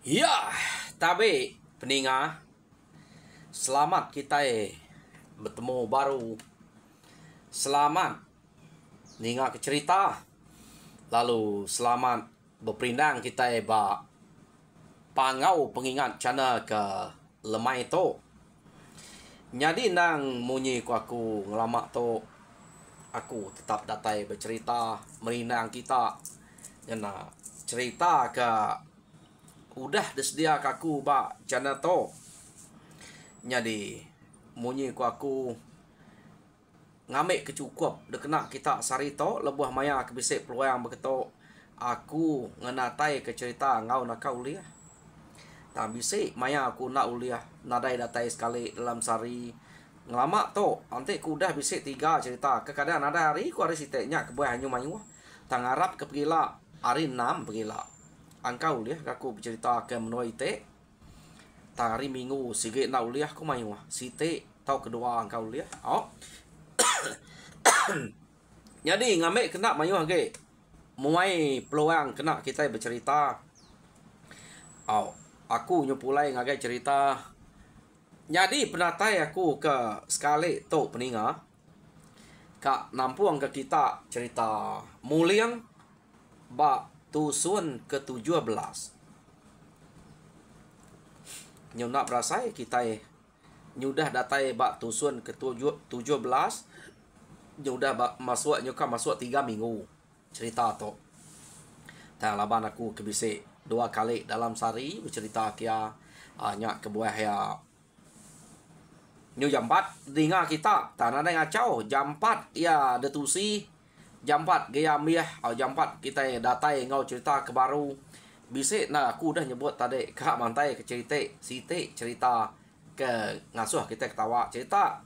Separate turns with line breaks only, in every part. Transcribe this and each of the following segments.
Ya, tapi peninga, selamat kita bertemu baru. Selamat ninga ke cerita. Lalu selamat berperindang kita ba pangau pengingat cana ke lemai to. Jadi nang munyi ku aku ngelamak to. Aku tetap datai bercerita merindang kita. Jana cerita ke udah disediak aku ba jana to. Jadi munyi ku aku ngamik kecukup de kena kita sari to lebuh maya ke bisik peluang beketo aku ngenatai ke cerita ngau nak uliah. Tak bisik maya aku nak uliah nadai datai sekali dalam sari ngelamak to ante ku dah bisik 3 cerita kadang ada hari ku hari siteknya ke buah hanyu mayu tang arab ke pegila hari 6 pegila angkau liah aku bercerita ke menoi te hari minggu sige nak uliah ku mayu site tau kedua angkau liah oh. Jadi ngamek kena mayu hage muai peluang kena kita bercerita oh aku nyupulai ngagai cerita. Jadi penatai aku ke sekali to peninga kak nampuang ke kita cerita muliang ba tusun ke-17. Nyunak berasai kita nyudah datai ba tusun ke-17. Nyudah masuk nyuka masuk 3 minggu cerita to. Tang laban aku kebisik 2 kali dalam sehari bercerita kia nyak kebuah ya. Nyu jam 4 dengar kita tanah ada ngacau jam 4 ya detusi jam 4 gaya miah jam 4 kita datai ngau cerita ke baru bisik nah aku dah nyebut tadi kak mantai ke cerita site cerita ke ngasuh kita ketawa cerita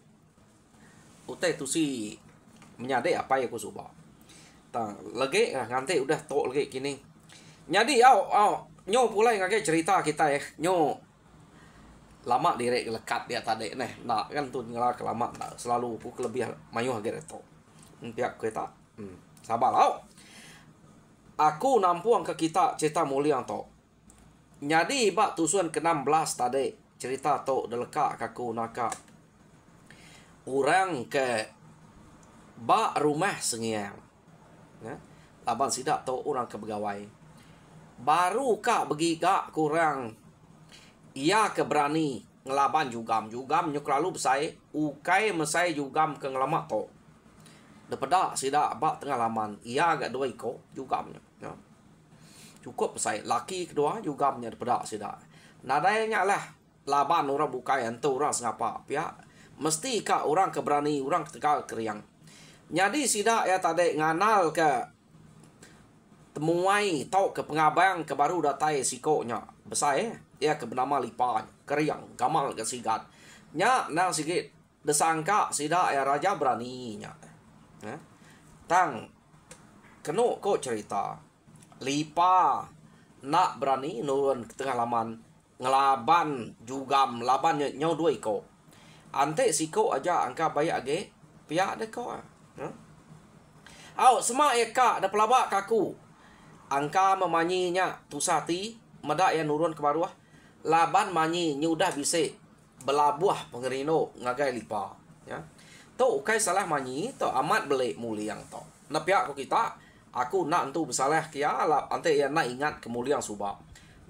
utai tusi menyadek apa yang aku suka tang lagi nganti udah tok lagi kini jadi nyo pulai ngagai cerita kita nyo lama direk lekat dia tadi nak kan tu ngala kelama nak selalu aku lebih mayu hage reto pihak kita sabar lau aku nampuang ke kita cerita mulia to jadi bak tusuan ke-16 tadi cerita to deleka kaku naka orang ke bak rumah sengiang laban sidak to orang ke begawai baru kak begiga kurang ia keberani ngelaban jugam nyuklalu besai ukai mesai jugam ke ngelamak to daripada sidak bak tengah laman ia agak 2 iko jugamnya ya. Cukup besai laki kedua jugamnya daripada sidak nadainya lah laban orang bukai ente orang sengapa pihak mesti kak orang keberani orang tegal keriang jadi sidak ya tadi nganal ke temuai tau ke pengabang ke baru datai sikonya besai ya ke bernama lipa keriang gamal ke sigat nya nang sikit desangka sida ya raja berani nya tang kenu ko cerita lipa nak berani nurun ke tengah laman ngelaban jugam laban nyau 2 iko ante siko aja angka bayak age pihak deko semua eka ada pelabak kaku angka memanyinya tusati medak yang nurun ke bawah laban manyi nyudah bisik belabuah pengerino ngagai lipa ya to ukai salah manyi to amat belik muliang to na pihak kita aku nak entu bersalah kia lah ante ya nak ingat kemuliang suba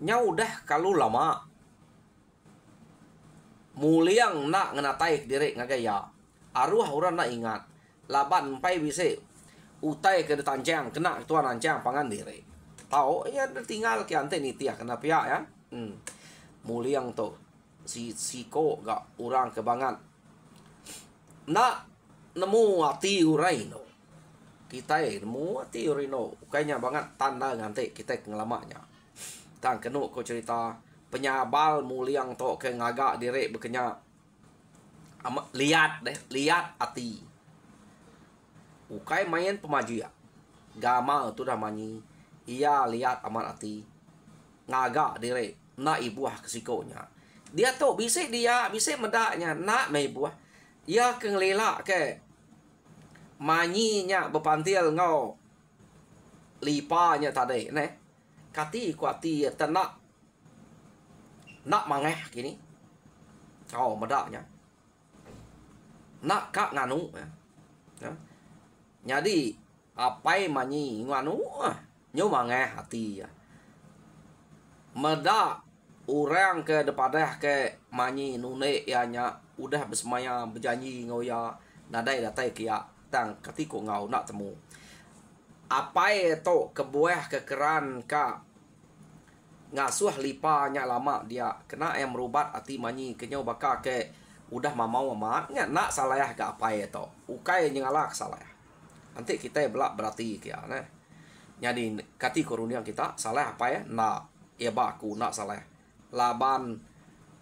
nyau dah kalau lama muliang nak ngenatai direk ngagai ya arwah orang nak ingat laban pai bisik utai ke tanjang kena tuan anjang pangan direk tahu ya tinggal ke ante ni tiah kena pihak ya muliang to siko gak orang kebangan nak nemu hati uraino kita nemu hati uraino kayaknya banget tanda nganti kita ngelamaknya tang kenu ko cerita penyabal muliang to ke ngagak direk bekenya lihat hati ukai main pemajuan gama tu dah mani ia lihat amat hati ngagak direk nak ibuah kesikonya dia tu bisik medaknya nak mai buah ia kengelak ke manyinya berpantil ngau lipanya tadi kati kuati tenak nak mangeh gini. Oh, medaknya. Nak kak nganu ya. Jadi apai manyi nganu nyo mangeh hati ya. Medak orang ke depadah ke manyi nune ianya udah bersemaya berjanji ngoya nadai datai kia tang ketiko ngau nak temu. Apai to kebuah kekeran ka ngasuh lipanya lama dia kena yang merubat hati manyi kenyo baka ke udah mamau amat nya nak salah ke apa itu ukai nyalak salah nanti kita belak berarti kia nah jadi kati koruniang kita salah apa ya nak ya baku nak salah laban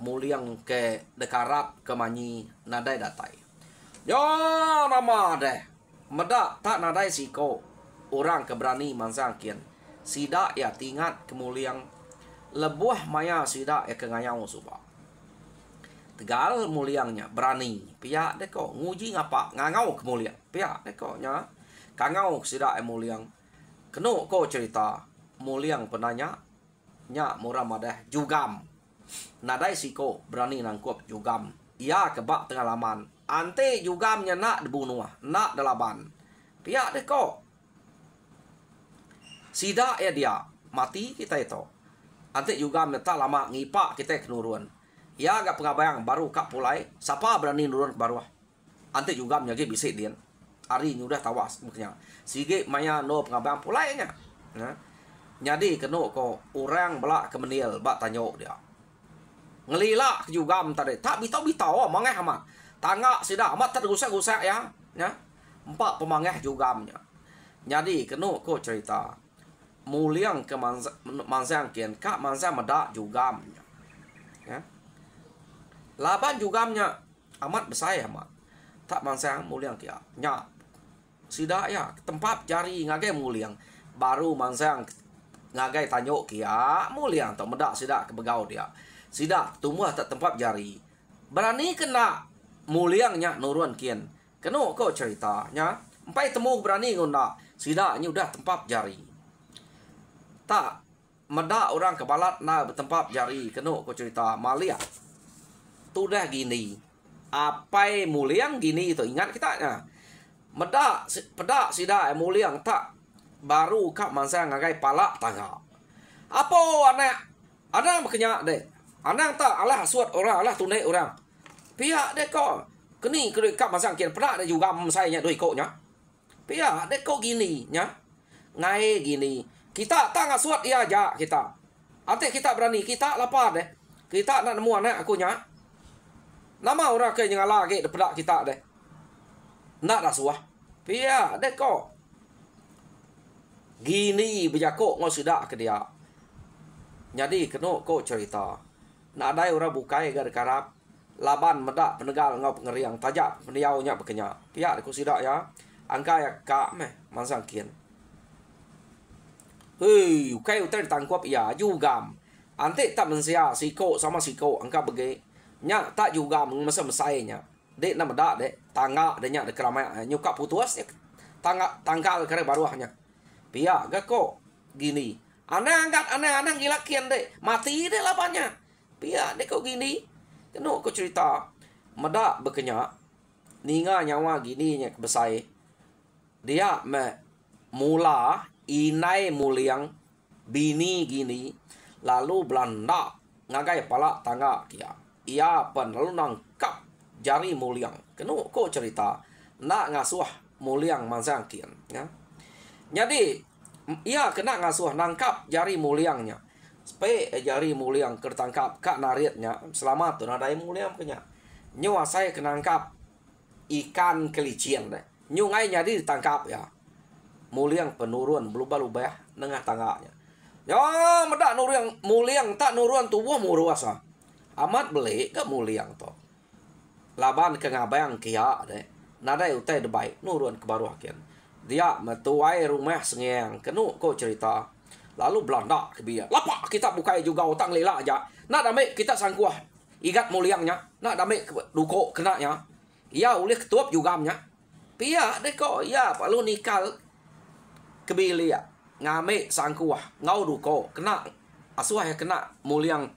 muliang ke dekarap ke manyi nadai datai yo nama deh medak tak nadai siko orang keberani mansangkian sida ya tingat kemuliang lebuah maya sida ya kengayau subah tegal muliangnya berani pihak deko nguji ngapa ngangau kemulian pihak deko nya kangau sida muliang keno ko cerita muliang penanya nya murah madah jugam nadai siko berani nangkup jugam ia kebak tengah laman ante jugamnya nak dibunuh nak delaban pihak deko sida ya dia mati kita itu ante jugam tak lama ngipak kita kenuruan ya agak pengabayang baru kak pulai siapa berani nurun ke bawah ante juga menyagi bisik dia hari ini udah tawas mungkin sige maya no pengabayang pulainya nah jadi keno ko orang belak kemenil bak tanyo dia ngelilak juga tadi tak bitau mangeh amat tangga sida amat tergusak-gusak ya empat pemangeh juga nya jadi keno ko cerita muliang ke mansang kian kak mansang medak juga ya laban juga nya amat besar amat tak mansang muliang kia nya sida ya tempat jari ngagai muliang baru mansang ngagai tanyo kia muliang tak medak sida kebegau dia sida tumbuh tak tempat jari berani kena muliangnya nurun kian keno ko cerita nya empai temu berani ngunda sida nya udah tempat jari tak medak orang kebalat na bertempat jari keno ko cerita malia udah gini apa muliang gini itu ingat kita ya medak pedak sida muliang tak baru kak mansa ngagai palak tangga apa anak berkenyak deh anak tak alah suat orang alah tunai orang pihak deh kok keni kak mansa kian pedak deh juga saya doi koknya pihak deh kok gini nya ngai gini kita tak ngasuat ia aja kita ate kita berani kita lapar deh kita nak nemu anak aku nya nama orang ke yang lagi depak kita deh nak rasuah pia deh kok gini berjakok ngau sudah ke dia jadi keno kok cerita nak ada orang bukai gar karap laban medak penegal ngau pengeriang tajak peniaunya berkenya pia aku sudah ya angka ya kak meh mansang kian hei ukai utar tangkap ya juga ante tak mensia siko sama siko angka bege nya tak juga masa mesainya dek nama dak dek tangga denya de keramai nyuka putus tangga kare baruahnya pia gak kok gini aneh gila kian dek mati dek lapanya pia dek kok gini keno kok cerita medak bekenya ninga nyawa gini nya besai dia mula inai muliang bini gini lalu Belanda ngagai pala tangga kia ia pan lalu nangkap jari muliang kenu ko cerita nak ngasuh muliang mansang kian ya jadi ia kena ngasuh nangkap jari muliangnya supaya jari muliang tertangkap kak naritnya selamat tuh nadai muliang kenya nyawa saya kenangkap ikan kelician deh nyungai jadi ditangkap ya muliang penurun berubah-ubah nengah tangganya ya medak nurung muliang tak nurun tubuh muruasa amat beli ke muliang to laban ke ngabayang kia deh nadai utai debai nurun ke baru hakian dia metuai rumah sengeng kenu ko cerita lalu Belanda ke biar lapak kita bukai juga utang lila aja nak damai kita sangkuah igat muliangnya nak damai duko kenanya ia oleh ketuap juga nya pia deh ko ia palu nikal kebili ya ngame sangkuah ngau duko kena asuah ya kena muliang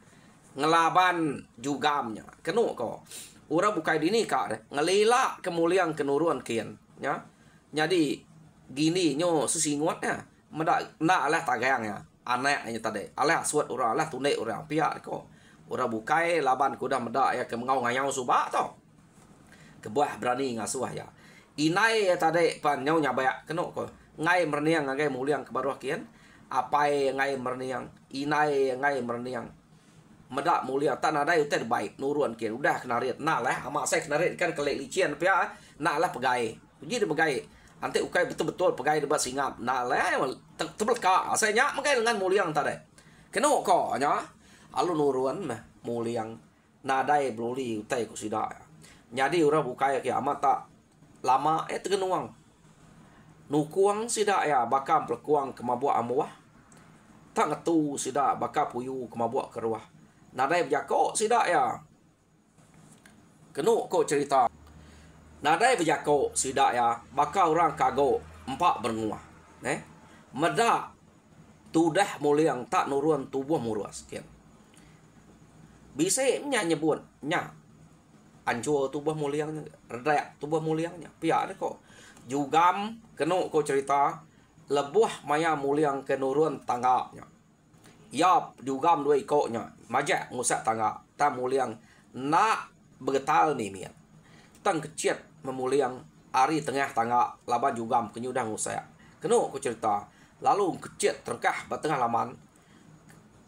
ngelaban jugamnya. Kenu ko. Ura bukai dini ka deh. Ngelila kemuliaan kenuruan kian. Ya. Jadi gini nyo sesinguatnya. Medak nak lah tagangnya. Anaknya tadi. Alah suat ura alah tunai ura pihak ko. Ura bukai laban kuda medak ya ke mengau ngayau subak to. Kebuah berani ngasuh ya. Inai ya tadi pan nyau nyabayak kenu ko. Ngai merniang ngai muliang ke baruah kian. Apai ngai merniang. Inai ngai merniang. Medak mulia tak nadai utai baik nuruan kian udah kenarit nak lah amak saya kenarit kan kelek lician pia nak lah pegai jadi pegai nanti ukai betul-betul pegai debat singap nak lah terbelka saya nyak pegai dengan muliang tadi kena ko nya alu nuruan mah muliang nadai bluli utai ku sida jadi ura bukai ki amat tak lama tegenuang nukuang sida ya bakam pelekuang kemabuak amuah tak ngetu sida bakal puyu kemabuak keruah nadai berjako sidak ya. Kenu ko cerita. Nadai berjako sidak ya. Bakal orang kago empat bernguah. Medak tudah muliang tak nuruan tubuh muruas. Bisa nya nyebut. Nya. Ancur tubuh muliangnya. Redak tubuh muliangnya. Pihak ni ko. Jugam. Kenu ko cerita. Lebuh maya muliang kenuruan tanggapnya. Ya jugam dua ikutnya majak ngusak tangga tak muliang nak bergetal ni mian tang kecit memuliang ari tengah tangga laban jugam kenyudang ngusak kenu aku cerita lalu kecit terkah batengah laman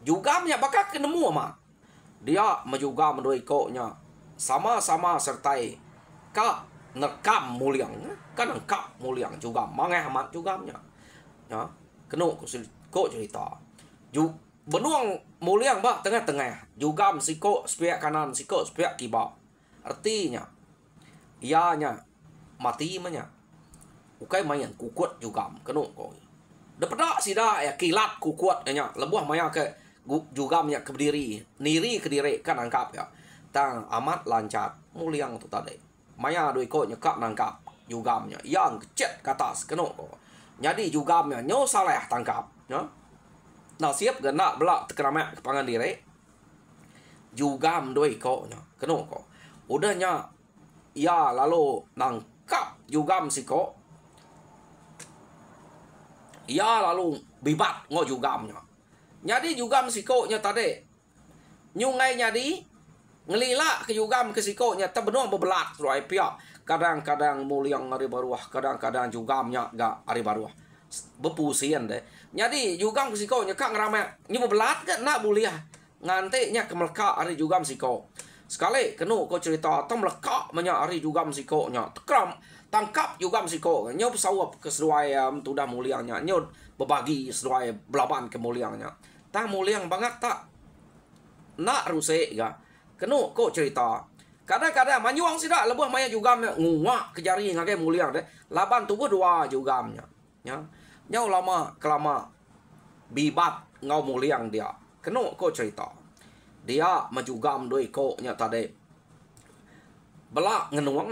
jugamnya bakal kenemu ama dia menjugam dua ikutnya sama-sama sertai ka nekam muliang kan nekap muliang jugam mangeh amat jugamnya ya kenu aku cerita benuang muliang bah tengah-tengah juga siko sepiak kanan siko sepiak kibak artinya ianya mati manya ukai mayan kukut juga kenu ko dapat sida ya kilat kukut nya lebuah maya ke juga nya ke berdiri niri ke diri kan angkap ya tang amat lancat muliang tu tadi maya doi ko nya kak nangkap juga nya yang kecet ke atas kenu ko jadi juga nya nyo salah tangkap ya. Nah siap gana belak tekeramak kepangan diri juga mendoi ko nya kenu ko udahnya ya lalu nangkap juga msiko ya lalu bibat ngo juga nya jadi juga msiko nya tadi nyungai nyadi ngelila ke juga msiko nya tebenuang bebelat ruai pia kadang-kadang muliang ari baruah kadang-kadang juga nya ga ari baruah bepusian deh. Jadi juga msiko nya kak ngeramek nyu belat kan nak buliah ngante nya kemelka ari juga msiko. Sekali kenu ko cerita tong meleka menya ari juga msiko nya tekram tangkap juga msiko nyu pesawap ke seruai tudah muliangnya nyu berbagi seruai belaban kemuliangnya. Tang muliang banget tak nak rusek ga. Kenu ko cerita kadang-kadang manyuang sida lebuh maya juga nguak kejari ngake muliang deh. Laban tubuh dua juga nya. Ya. Nyau lama kelama bibat ngau muliang dia kenu ko cerita dia majugam doi ko nya tadi belak ngenuang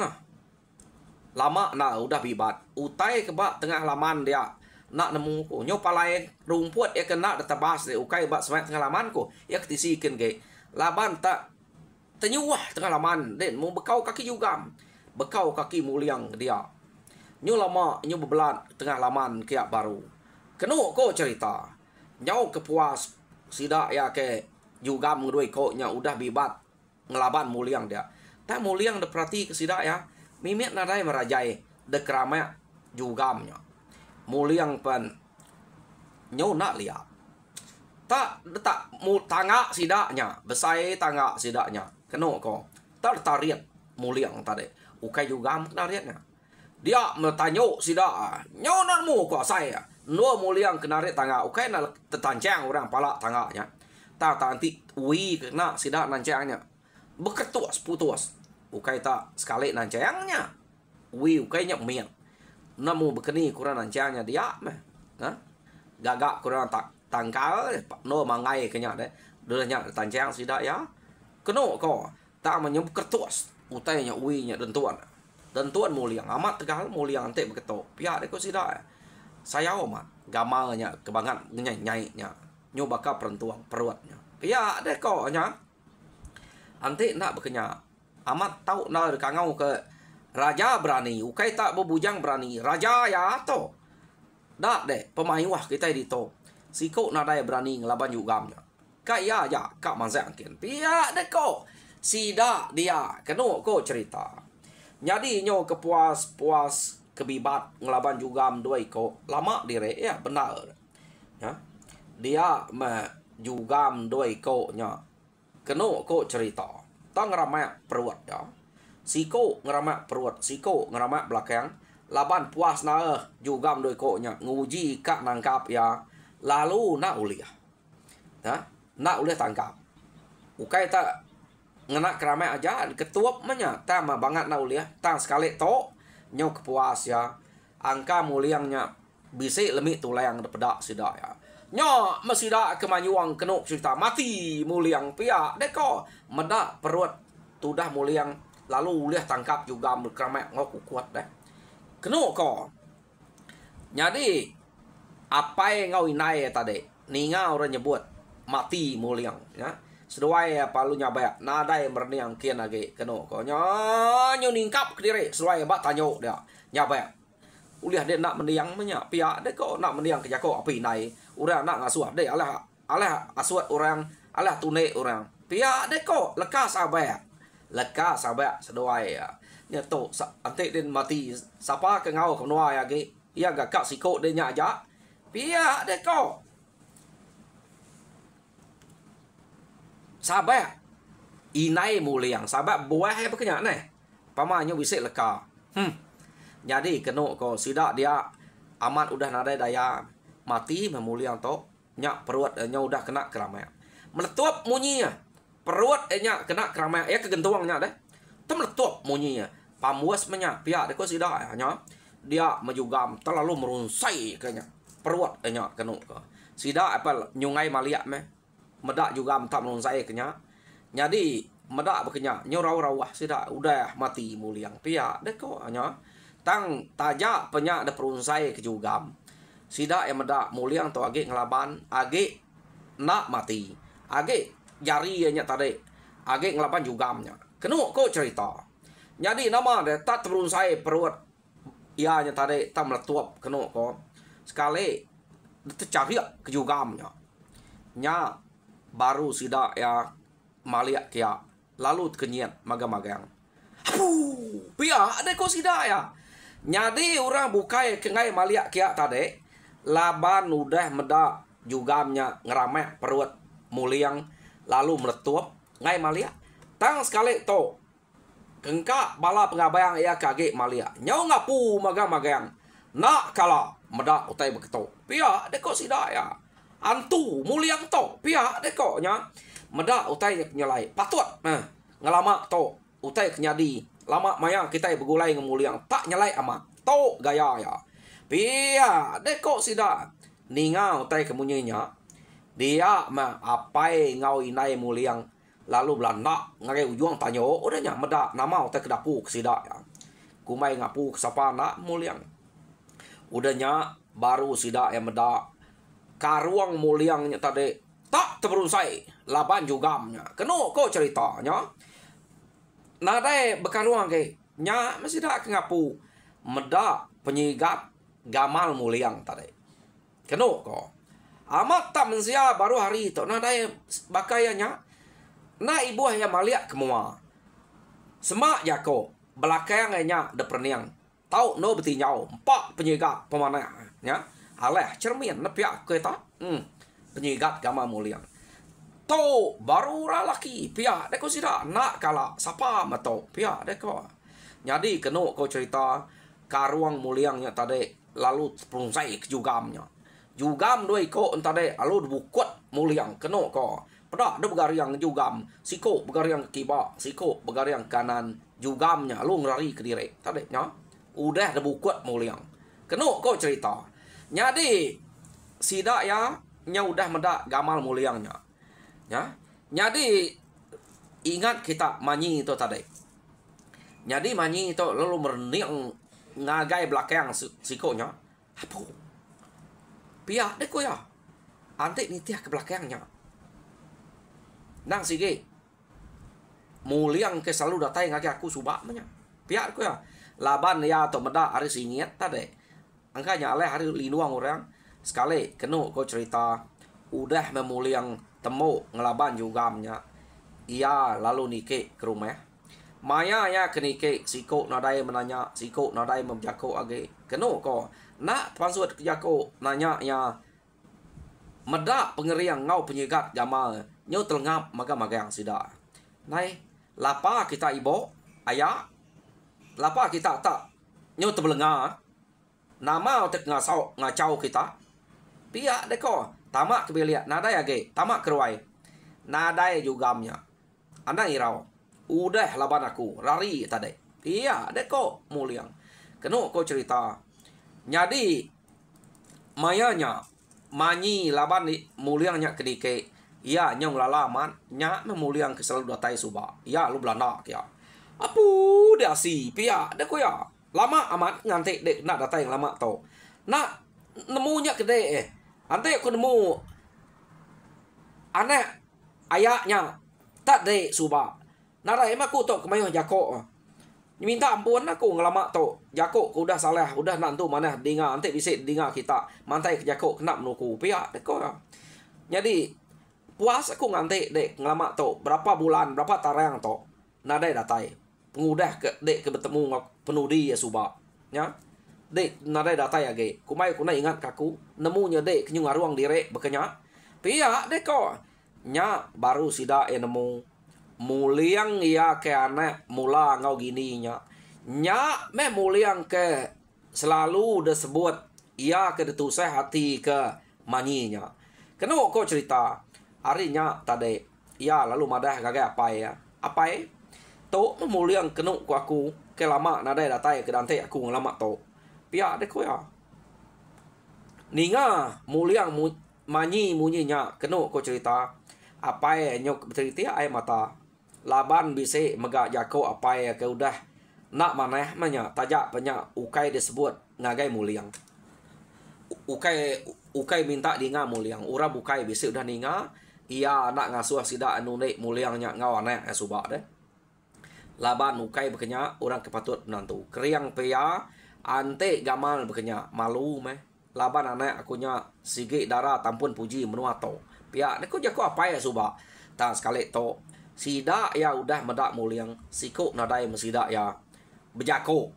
lama na udah bibat utai kebak tengah laman dia nak nemu ko nyo palai rumput ya kena databas de ukai bak semak tengah laman ko ya ketisikin ge laban tak tenyuah tengah laman den mau bekau kaki jugam bekau kaki muliang dia nyu lama nyu bebelat tengah laman kiak baru kenu ko cerita nyau kepuas sida ya ke juga mengedui ko nya udah bibat ngelaban muliang dia tak muliang deprati ke sida ya mimit nadai merajai de kerama juga nya muliang pen nyau nak lihat tak tangga sidaknya besai tangga sidaknya kenu ko tertarik muliang tadi ukai juga kenariatnya dia bertanya sida nyonan mu ko saya no muliang kenarit tangga ukai na tetancang orang pala tangganya tak nanti ui kena sida nancangnya beketuas putus ukai tak sekali nancangnya ui ukai nya mian namu bekeni kurang nancangnya dia mah gagak kurang tak tangkal no mangai kenya deh dulanya tancang sida ya keno ko tak menyebut ketuas utainya ui nya dentuan muliang amat tegal muliang ante beketo pihak deko sida saya amat gamalnya kebangan nyai-nyainya nyoba ka perentuang peruatnya pihak deko nya Ante nak berkenya. Amat tahu na kangau ke raja berani. Ukai tak berbujang berani. Raja ya to. Dak deh pemain wah kita di to. Siko na dai berani ngelaban jugam. Kak ya kak manzak kian. Pia deh ko. Sida dia keno ko cerita. Jadi nyo kepuas kebibat ngelaban jugam dua iko lama dire ya benar. Ya. Dia jugam dua iko nya. Keno ko cerita. Tang ngeramak perut ya. Siko ngeramak perut, siko ngeramak belakang. Laban puas na jugam dua iko nya nguji kak nangkap ya. Lalu nak uliah. Ya, nak uliah tangkap. Ukai tak ngena keramai aja ketuap menya tama banget na uliah tang sekali to nyo kepuas ya angka muliangnya bisa lemik tulang pedak sida ya nyo mesida kemanyuang kenuk cerita mati muliang pia deko medak perut tudah muliang lalu uliah tangkap juga keramai ngoku kuat deh kenuk ko jadi apa yang ngau inai tadi ninga orang nyebut mati muliang ya seduai apa lu nyabaya nadai merniang kian lagi keno ko nyo ningkap ke diri seduai bak tanyo dia nyabaya uliah dia nak mendiang menya pia dia ko nak mendiang ke jako api nai urang nak ngasuat dia alah asuat orang alah tune orang pia dia ko lekas abaya seduai ya nyato ante den mati sapa ke ngau ko noa ya ge ia ga kak siko dia nya aja pia dia ko sabar inai muliang sabar buah hai berkenya neh pamannya bisa leka jadi keno ko sida dia amat udah nadai daya mati memuliang to nyak perut nya udah kena keramai meletup munyinya perut nya kena keramai ya kegentuangnya deh tu meletup munyinya pamuas menya pihak deko sida nya dia majugam terlalu merunsai kayaknya perut nya keno ko sida apa nyungai maliak meh medak juga tak menurut saya kenya jadi medak berkenya nyorau-rawah sida udah mati muliang pia deko nya tang tajak penyak de perunsai ke jugam sida yang medak muliang to age ngelaban age nak mati age jari nya tadi age ngelaban jugamnya kenu ko cerita jadi nama de tak terunsai perut ia nya tadi tak meletup kenu ko sekali tercariak ke jugamnya nya baru sida ya maliak kia lalu kenyat magang-magang pia ada ko sida ya nyadi orang bukai kengai maliak kia tadi laban udah meda jugamnya ngerameh perut muliang lalu meletup ngai maliak tang sekali to kengka bala pengabayang ya kage maliak nyau ngapu magang-magang nak kala meda utai beketo pia ada ko sida ya antu muliang to pihak deko nya meda utai nyelai patut ngelama to utai kenyadi lama maya kita bergulai ngemuliang tak nyelai amat to gaya ya pihak deko sida ninga utai kemunyinya dia apai ngau inai muliang lalu belanda ngagai ujung tanyo udahnya meda nama utai kedapu sida ya kumai ngapu sapa nak muliang udahnya baru sida yang meda karuang muliangnya tadi tak terusai laban jugamnya keno ko ceritanya nadai bekaruang ke nya masih dak ngapu meda penyigat gamal muliang tadi keno ko amat tak mensia baru hari itu nadai bakayanya na ibu yang maliak kemua semak jako belakangnya de perniang tahu no betinyau empat penyigat pemanah nya aleh cermin nepiak kita penyigat gama muliang to baru laki pia deko sida nak kala sapa mato pia deko jadi keno ko cerita karuang muliangnya tadi lalu perunsai ke jugamnya jugam doi ko entade lalu bukut muliang keno ko pada de begariang jugam siko begariang kiba siko begariang kanan jugamnya lu ngelari ke diri tadi nya udah de bukut muliang keno ko cerita jadi sida ya nya udah meda gamal muliangnya ya jadi ingat kita manyi itu tadi jadi manyi itu lalu merniang ngagai belakang sikonya apa pia deko ya ante nitiah ke belakangnya nang sige muliang ke selalu datai ngake aku subak banyak. Pihak aku ya. Laban ya atau meda hari singit tadi. Angkanya aleh hari linuang orang. Sekali kenu kau cerita. Udah memuliang temu ngelaban juga nya. Ia lalu nike ke rumah. Maya ya kenike siko nadai menanya. Siko nadai memjako age. Kenu kau. Nak pansut jako nanya ya. Meda pengeriang ngau penyegat jamal. Nyo telengap maga-magang sida. Nai, lapa kita ibo, ayah. Lapa kita tak. Nyo terbelengar. Nama otak ngacau kita. Pihak deko. Tamak kebiliat. Nadai age. Tamak keruai. Nadai juga mnya. Anda irau. Udah laban aku. Rari tadi. Iya deko muliang. Kenu kau cerita. Jadi. Mayanya. Manyi laban muliangnya kedike. Ya nyong lalaman. Nya memuliang ke selalu datai subak. Ya lu Belanda ya. Apu dia si. Pihak deko ya. Lama amat ngantik dek nak datai yang lama tau. Nak nemunya kedek Ante aku nemu anak ayahnya tak dek subak. Nara emang aku tok kemayu jako. Minta ampun aku ngelama tok. Jako ku udah salah, udah nantu mana dinga ante bisa dinga kita. Mantai ke jako kena menuku pihak deko. Jadi puas aku ngantik dek ngelama tok. Berapa bulan, berapa tarang tok. Nadai datai. Pengudah ke dek ke bertemu penudi ya subak. Ya. Dek nadai datai age. Kumai kuna ingat kaku. Nemunya dek kenyung aruang direk bekenya. Pihak deko. Nya baru sida nemu. Muliang ya ke anak mula ngau gini nya. Nya me muliang ke selalu disebut. Ia ke ditusai hati ke manyinya. Kena kau cerita. Harinya tadi. Ya lalu madah gagal apa ya. Apa ya? Tok memuliang kenu ku aku. Ke lama nadai datai ke dante aku ngelama tok. Pihak deko ya. Ninga muliang manyi munyinya. Kenu kau cerita. Apa ya nyok bercerita air mata. Laban bisa megak jako apa ya ke udah. Nak maneh manya. Tajak banyak ukai disebut ngagai muliang. Ukai minta dinga muliang. Ura bukai bisa udah ninga. Ia nak ngasuh sida anunek muliangnya ngau anak subak deh. Laban ukai bekenya orang kepatut menantu. Keriang pea ante gamal bekenya malu meh. Laban anak akunya sigi darah tampun puji menua to. Pia neko jako apa ya subak. Tak sekali to. Sida ya udah medak muliang. Siko nadai mesida ya bejako.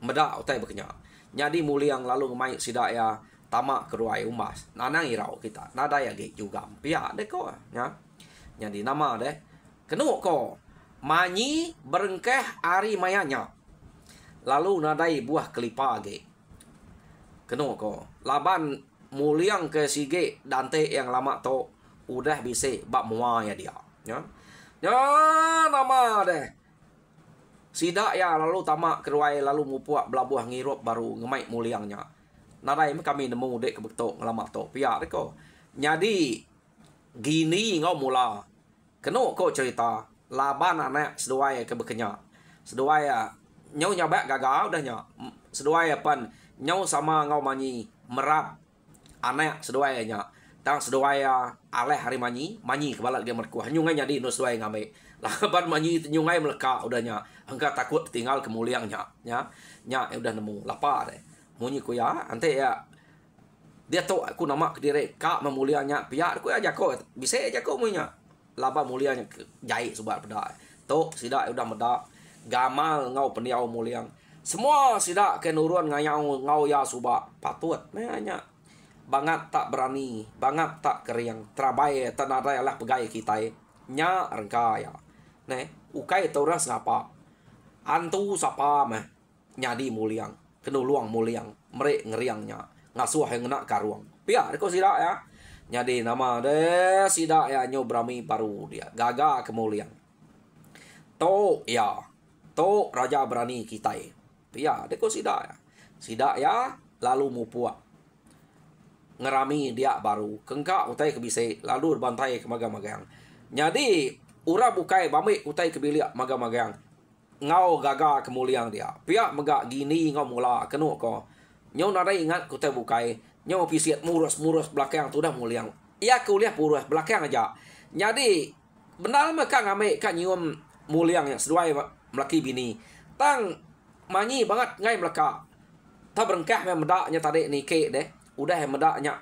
Medak utai bekenya. Jadi muliang lalu ngemai sida ya tamak keruai umas. Nanang irau kita. Nadai age juga. Pia deko ya. Jadi nama deh. Kenu ko. Manyi berengkeh ari mayanya. Lalu nadai buah kelipa age. Kenu ko. Laban muliang ke sige dante yang lama to. Udah bisa bak mua ya dia. Ya. Ya nama deh. Sida ya lalu tamak keruai lalu mupuak belabuah ngirup baru ngemai muliangnya. Nadai kami nemu dek kebetok ngelama to. Pihak deko. Jadi gini ngau mula. Kenu ko cerita. Laban anak seduai ke bekenya. Seduai nyau nyabak gagal dah nya. Seduai pan nyau sama ngau manyi merap anak seduai nya. Tang seduai aleh hari manyi kepala dia merkuah. Nyungai jadi no seduai ngame. Laban manyi nyungai meleka udahnya. Engkau takut tinggal kemuliangnya. Nya udah nemu lapar deh. Munyi ku ya ante ya. Dia tahu aku nama ke diri kak memulianya. Pihak aku aja kau bisa aja kau munya. Laba mulianya jahit subat pedak. Tok sidak udah medak. Gamal ngau peniau muliang. Semua sidak kenurun ngayau ngau ya subak. Patut nanya. Bangat tak berani, bangat tak keriang. Terabai tanada lah pegai kita. Nya rengkaya. Ne, ukai tauras ngapa. Antu sapa meh. Nyadi muliang. Kenu luang muliang. Merek ngeriangnya. Ngasuh yang nak karuang. Pia reko sidak ya. Jadi nama de sidak ya nyobrami baru dia. Gaga kemuliang. To ya. To raja berani kita. Pia reko sidak ya. Sidak ya lalu mupuak. Ngerami dia baru. Kengkak utai kebisik. Lalu bantai ke magang-magang. Jadi ura bukai bamik utai kebiliak magang-magang. Ngau gaga kemuliang dia. Pia megak gini ngau mula. Kenu ko. Nyau nada ingat kutai bukai. Nyau pisiat murus belakang tu dah muliang. Ia kuliah purus belakang aja. Jadi benar mah kak ngame kak nyium muliang yang seduai melaki bini. Tang manyi banget ngai melaka. Ta berengkah me medaknya tadi ni ke deh. Udah medaknya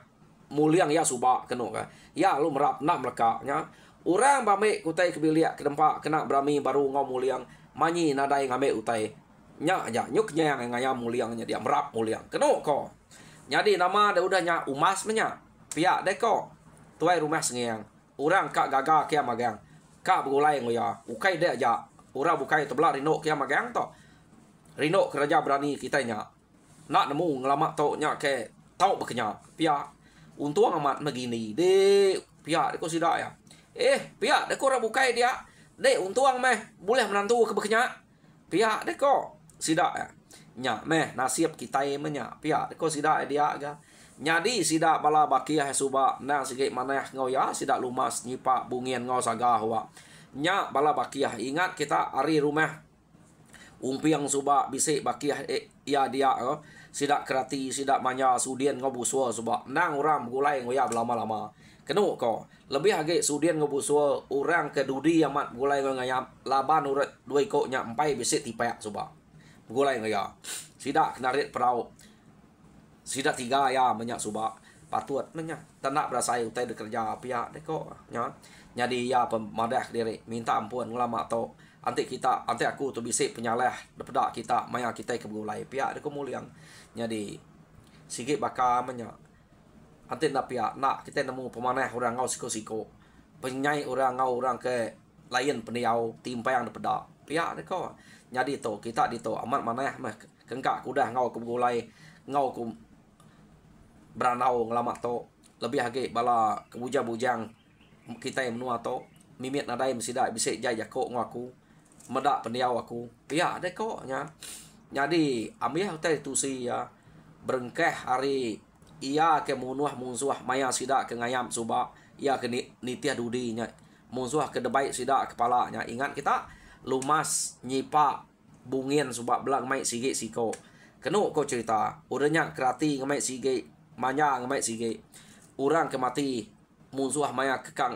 muliang ya subak keno ka. Ya lu merap nak melaka nya. Orang bame kutai kebiliak ke tempat kena berami baru ngau muliang. Manyi nadai ngame utai. Nya aja nyuk nya yang ngayam muliangnya dia merap muliang. Keno ko. Jadi nama dah udah nya umas menya. Pihak deh ko. Tuai rumah sengiang. Orang kak gaga kia magang. Kak bergulai ngoya. Ukai deh aja. Orang bukai tebelah rino kia magang to. Rino kerja berani kita nya. Nak nemu ngelamak to nya ke tau berkenya. Pihak untung amat begini. De pihak deko sidak ya. Pihak deko orang bukai dia. De untung meh boleh menantu ke berkenya. Pihak deko sidak ya. Nya meh nasib kita menya. Pihak deko sidak dia ga. Nyadi sidak bala bakiah suba nang sikit maneh ngau ya sidak lumas nyipak bungien ngau sagah wa. Nya bala bakiah ingat kita ari rumah umpiang suba bisik bakiah ya dia sidak kerati sidak manya sudien ngau busua suba nang orang gulai ngau ya lama-lama. Kenu ko lebih age sudien ngau busua orang kedudi amat gulai ngau ngayam laban urat dua ko nya empai bisik tipak suba. Gulai ngau ya. Sidak kenarit perau. Sidak tiga ya banyak subak patut banyak tenak berasai utai bekerja pihak deko nya jadi ya pemadah diri minta ampun ulama to anti kita anti aku tu bisik penyalah daripada kita maya kita ke berulai pihak deko muliang jadi sikit bakal banyak anti nak pihak nak kita nemu pemanah orang ngau siko-siko penyai orang ngau orang ke lain peniau timpa yang daripada pihak deko jadi to kita dito amat manah mah kengkak kudah ngau ke berulai ngau ku beranau ngelamak to lebih hage bala kebuja-bujang kita yang menua to mimit nadai mesidak bisik jai jako ngaku medak pendiau aku pihak ada kok nya jadi ambil hotel tu si ya berengkeh hari ia ke munuah munsuah maya sidak ke ngayam suba ia ke nitiah dudi nya munsuah ke debai sidak kepala nya ingat kita lumas nyipak bungin suba belang mai sige siko kenu ko cerita udahnya kerati ngamai sige manya ngamai sige orang kemati munsuah maya kekang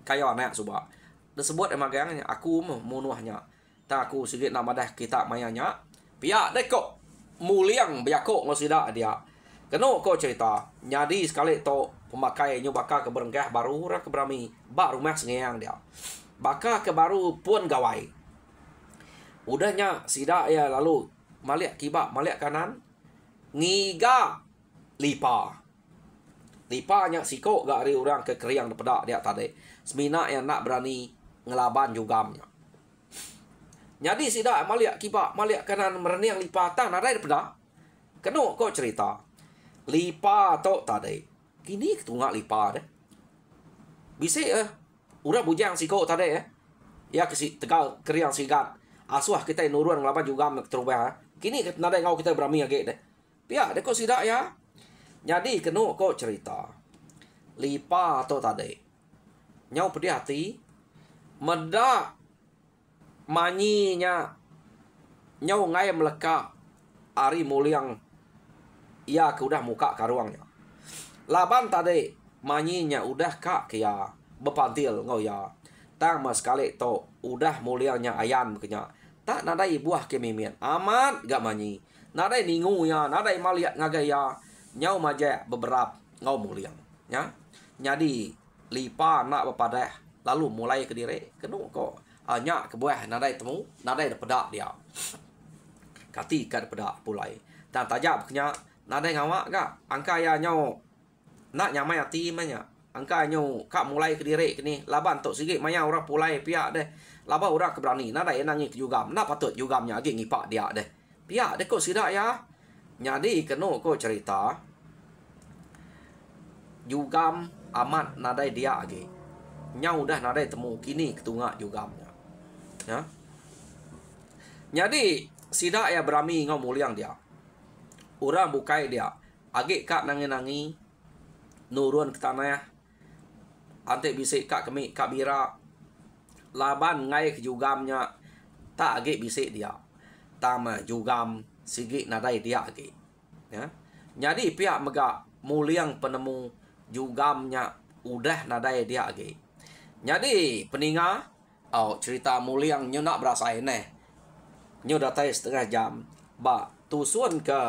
kayo anak suba disebut emang gangnya aku munuahnya tak aku sige nama dah kita mayanya pihak deko muliang biako ngosida dia kenu ko cerita nyadi sekali to pemakai nyubaka ke berengkah baru orang ke berami bak rumah sengiang dia baka ke baru pun gawai udahnya sida ya lalu maliak kibak maliak kanan ngiga lipanya siko gak ari orang ke keriang daripada dia tadi semina yang nak berani ngelaban jugamnya jadi sida maliak kibak maliak kanan mereniang lipatan ada daripada kenu kok cerita lipa to tadi kini ketunggak lipa deh bisa udah bujang siko tadi ya kesi tegal keriang sigat asuah kita nurun ngelaban jugam terubah kini nada ngau kita berami age deh pihak deh kok sida ya jadi kenu kok cerita lipa atau tadi nyau pedih hati medak manyinya nyau ngai meleka ari muliang ia ke udah muka karuangnya laban tadi manyinya udah kak kia bepantil ngau ya tang mas sekali to udah muliangnya ayan bekenya tak nadai buah ke mimian amat gak manyi nadai ningu ya nadai maliat ngagaya nyau maja beberapa ngau muliang ya jadi lipa nak bepadah lalu mulai ke diri kenu kok nyak ke buah nadai temu nadai daripada dia kati ka daripada pulai dan tajak bekenya nadai ngawak gak angka ya nyau nak nyamai hati manya angka nyau kak mulai ke diri kini laban tok sikit maya orang pulai pihak deh laba orang keberani nadai nangi ke jugam nak patut jugamnya agi ngipak dia deh pihak deh kok sidak ya jadi kenu kok cerita jugam amat nadai dia lagi nyau dah nadai temu kini ketunggak jugamnya ya jadi sidak ya berami ngau muliang dia orang bukai dia agik kak nangi-nangi nurun ke tanah antek bisik kak kemik kak bira laban ngai ke jugamnya tak agik bisik dia tama jugam sigit nadai dia lagi ya jadi pihak megak muliang penemu jugamnya udah nadai dia lagi Jadi peninga, cerita muliang nyo nak berasa ini. Nyo datai setengah jam. Ba tusun ke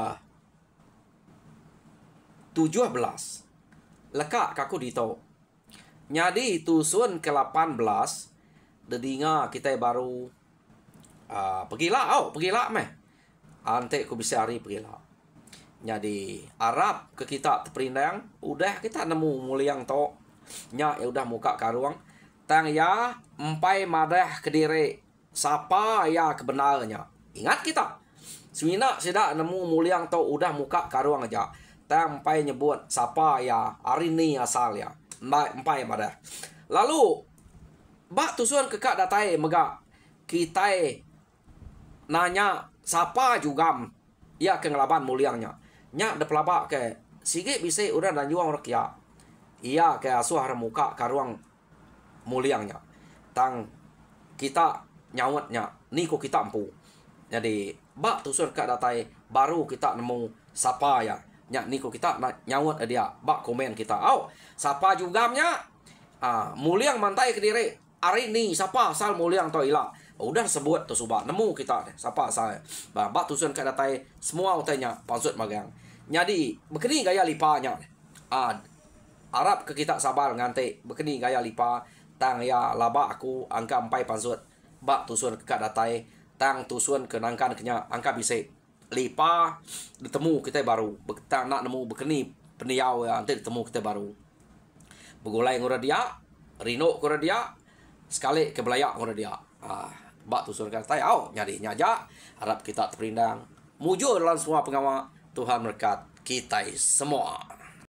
17. Lekak kaku dito. Jadi tusun ke 18. Dedinga kita baru pergilah meh. Ante ku bisa hari pergilah. Jadi Arab ke kita terperindang, udah kita nemu muliang to. Nya ya udah muka karuang. Tang ya empai madah kediri. Siapa ya kebenarnya? Ingat kita. Semina tidak nemu muliang to udah muka karuang aja. Tang empai nyebut siapa ya hari ni asal ya. Empai madah. Lalu bak tusuan kekak datai mega kita nanya siapa juga ya ke ngelaban muliangnya. Nya de pelabak ke sige bisa udah dan juang rakyat. Iya ke asuh muka karuang muliangnya. Tang kita nyawatnya niko kita empu. Jadi bak tusun kak datai baru kita nemu siapa ya. Nya niko kita nyawat dia bak komen kita. Siapa juga nya? Muliang mantai ke diri. Hari ini siapa asal muliang to ila. Udah sebut tu subah nemu kita deh siapa asal. Bak tusun kak datai semua utanya pansut magang. Jadi begini gaya lipanya. Arab ke kita sabar ngante begini gaya lipa. Tang ya laba aku angka 4 pansut. Bak tusun ke datai. Tang tusun ke nangkan kenya angka bisa. Lipa ditemu kita baru. Tang nak nemu begini peniau ya nanti ditemu kita baru. Begulai ngura dia. Rino ngura dia. Sekali ke belayak ngura dia. Bak tusun ke datai. Nyari nyaja. Arab kita terperindang. Mujur dalam semua pengawal. Tuhan berkat kita semua.